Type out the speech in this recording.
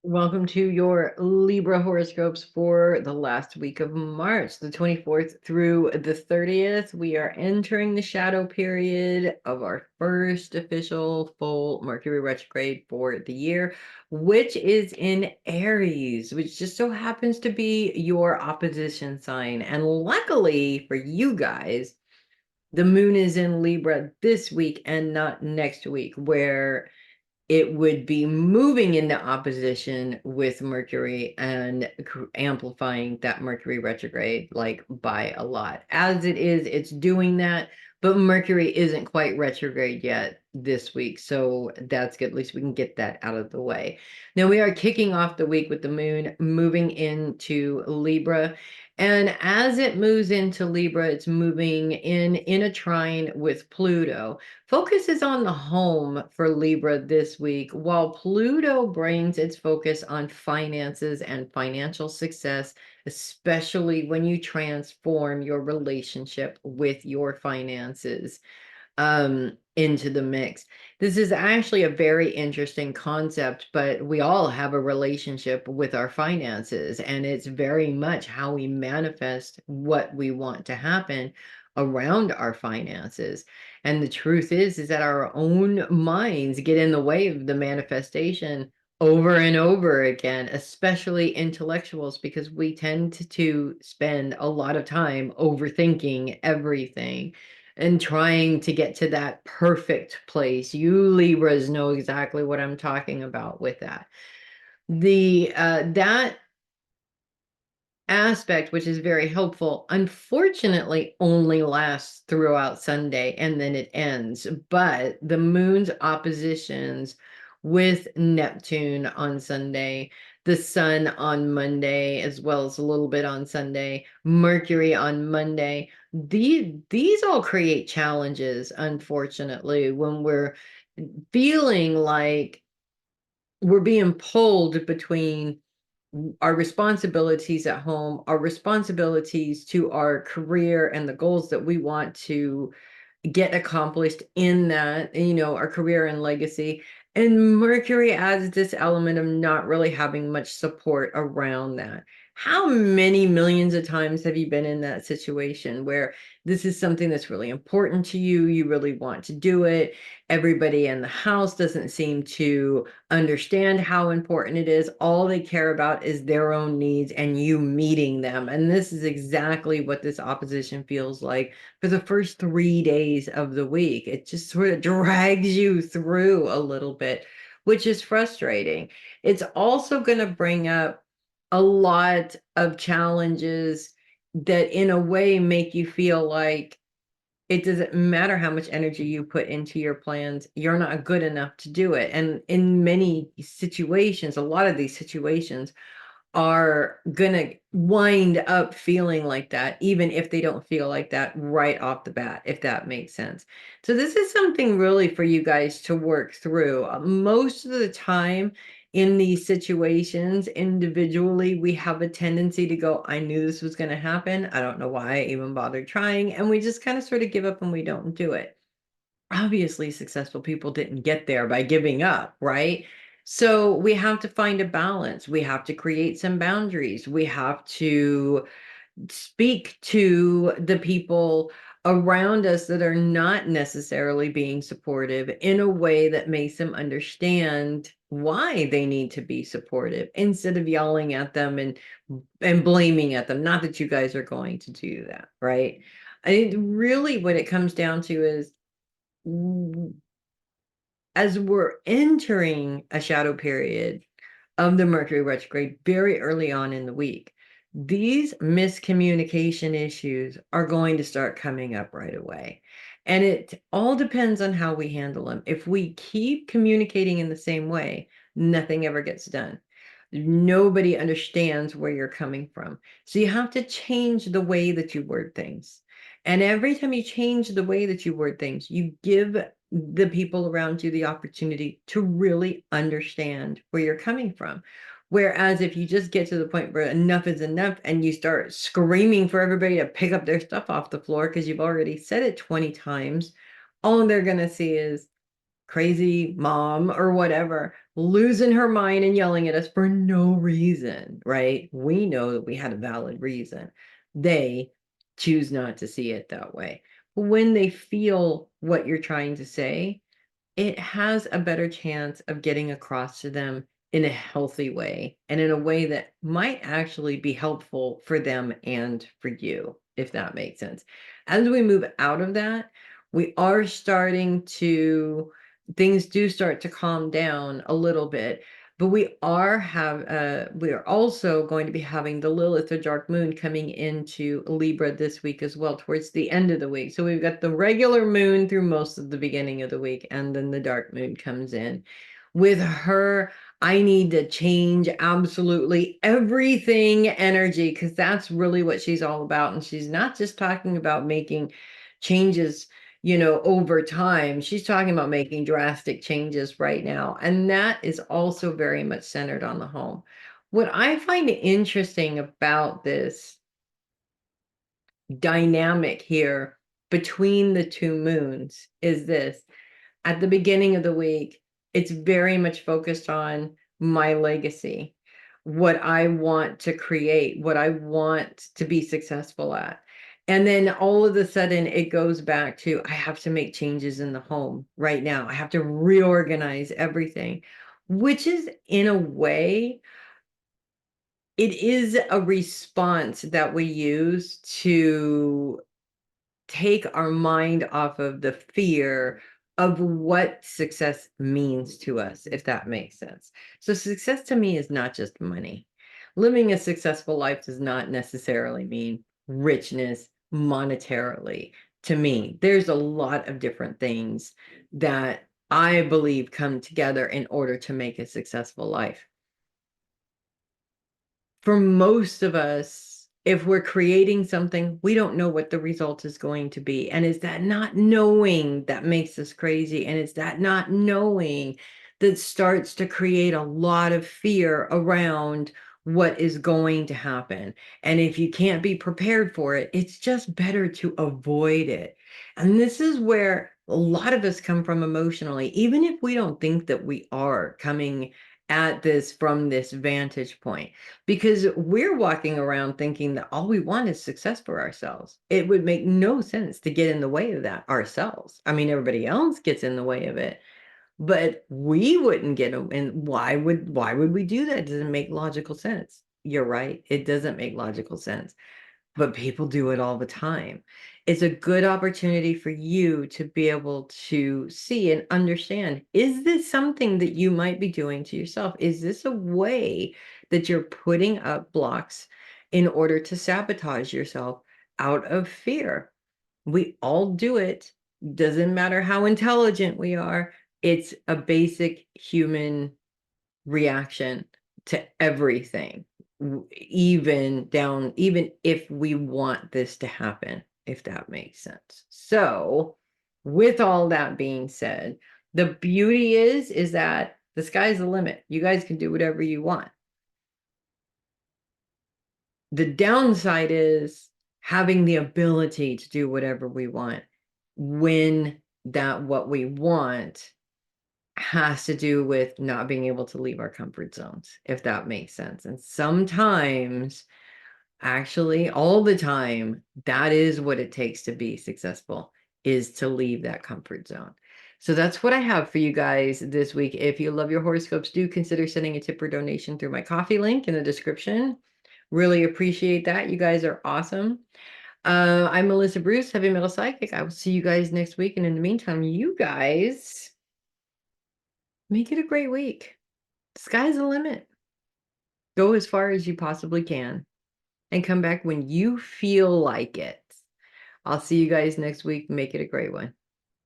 Welcome to your Libra horoscopes for the last week of March, the 24th through the 30th. We are entering the shadow period of our first official full Mercury retrograde for the year, which is in Aries, which just so happens to be your opposition sign. And luckily for you guys, the moon is in Libra this week and not next week, where it would be moving into opposition with Mercury and amplifying that Mercury retrograde like by a lot. As it is, it's doing that, but Mercury isn't quite retrograde yet this week. So that's good. At least we can get that out of the way. Now we are kicking off the week with the moon moving into Libra. And as it moves into Libra, it's moving in a trine with Pluto. Focus is on the home for Libra this week, while Pluto brings its focus on finances and financial success, especially when you transform your relationship with your finances into the mix. This is actually a very interesting concept, but we all have a relationship with our finances, and it's very much how we manifest what we want to happen around our finances. And the truth is that our own minds get in the way of the manifestation over and over again, especially intellectuals, because we tend to spend a lot of time overthinking everything and trying to get to that perfect place. You Libras know exactly what I'm talking about with that. The that aspect, which is very helpful, unfortunately only lasts throughout Sunday and then it ends. But the moon's oppositions with Neptune on Sunday, the sun on Monday, as well as a little bit on Sunday, Mercury on Monday, these all create challenges, unfortunately, when we're feeling like we're being pulled between our responsibilities at home, our responsibilities to our career and the goals that we want to get accomplished in that, our career and legacy. And Mercury adds this element of not really having much support around that. How many millions of times have you been in that situation where this is something that's really important to you? You really want to do it. Everybody in the house doesn't seem to understand how important it is. All they care about is their own needs and you meeting them. And this is exactly what this opposition feels like for the first 3 days of the week. It just sort of drags you through a little bit, which is frustrating. It's also going to bring up a lot of challenges that, in a way, make you feel like it doesn't matter how much energy you put into your plans, you're not good enough to do it. And in many situations, a lot of these situations, are gonna wind up feeling like that, even if they don't feel like that right off the bat, if that makes sense. So this is something really for you guys to work through. Most of the time in these situations, individually, we have a tendency to go, I knew this was going to happen. I don't know why I even bothered trying. And we just kind of sort of give up and we don't do it. Obviously, successful people didn't get there by giving up, right? So we have to find a balance. We have to create some boundaries. We have to speak to the people around us that are not necessarily being supportive in a way that makes them understand why they need to be supportive instead of yelling at them and blaming at them. Not that you guys are going to do that, right? I really what it comes down to is, as we're entering a shadow period of the Mercury retrograde very early on in the week, these miscommunication issues are going to start coming up right away. And it all depends on how we handle them. If we keep communicating in the same way, nothing ever gets done. Nobody understands where you're coming from. So you have to change the way that you word things. And every time you change the way that you word things, you give the people around you the opportunity to really understand where you're coming from. Whereas if you just get to the point where enough is enough and you start screaming for everybody to pick up their stuff off the floor because you've already said it 20 times, all they're going to see is, crazy mom or whatever losing her mind and yelling at us for no reason, right? We know that we had a valid reason. They choose not to see it that way. When they feel what you're trying to say, it has a better chance of getting across to them in a healthy way and in a way that might actually be helpful for them and for you, if that makes sense. As we move out of that, we are starting to, things do start to calm down a little bit. But we are also going to be having the Lilith or dark moon coming into Libra this week as well, towards the end of the week. So we've got the regular moon through most of the beginning of the week, and then the dark moon comes in. With her, I need to change absolutely everything energy, because that's really what she's all about. And she's not just talking about making changes, over time. She's talking about making drastic changes right now. And that is also very much centered on the home. What I find interesting about this dynamic here between the two moons is this. At the beginning of the week, it's very much focused on my legacy, what I want to create, what I want to be successful at. And then all of a sudden, it goes back to I have to make changes in the home right now. I have to reorganize everything, which is, in a way, it is a response that we use to take our mind off of the fear of what success means to us, if that makes sense. So success to me is not just money. Living a successful life does not necessarily mean richness monetarily. To me, there's a lot of different things that I believe come together in order to make a successful life. For most of us, if we're creating something, we don't know what the result is going to be. And it's that not knowing that makes us crazy. And it's that not knowing that starts to create a lot of fear around what is going to happen. And if you can't be prepared for it, it's just better to avoid it. And this is where a lot of us come from emotionally, even if we don't think that we are coming at this from this vantage point, because we're walking around thinking that all we want is success for ourselves. It would make no sense to get in the way of that ourselves. I mean, everybody else gets in the way of it, but we wouldn't get them. And why would we do that? It doesn't make logical sense. You're right. It doesn't make logical sense, but people do it all the time. It's a good opportunity for you to be able to see and understand, is this something that you might be doing to yourself? Is this a way that you're putting up blocks in order to sabotage yourself out of fear? We all do it. Doesn't matter how intelligent we are. It's a basic human reaction to everything, even if we want this to happen, if that makes sense. So with all that being said, the beauty is that the sky's the limit. You guys can do whatever you want. The downside is having the ability to do whatever we want when that what we want has to do with not being able to leave our comfort zones, if that makes sense. And sometimes, actually, all the time, that is what it takes to be successful, is to leave that comfort zone. So that's what I have for you guys this week. If you love your horoscopes, do consider sending a tip or donation through my coffee link in the description. Really appreciate that. You guys are awesome. I'm Melissa Bruce, Heavy Metal Psychic. I will see you guys next week. And in the meantime, you guys make it a great week. Sky's the limit. Go as far as you possibly can and come back when you feel like it. I'll see you guys next week. Make it a great one.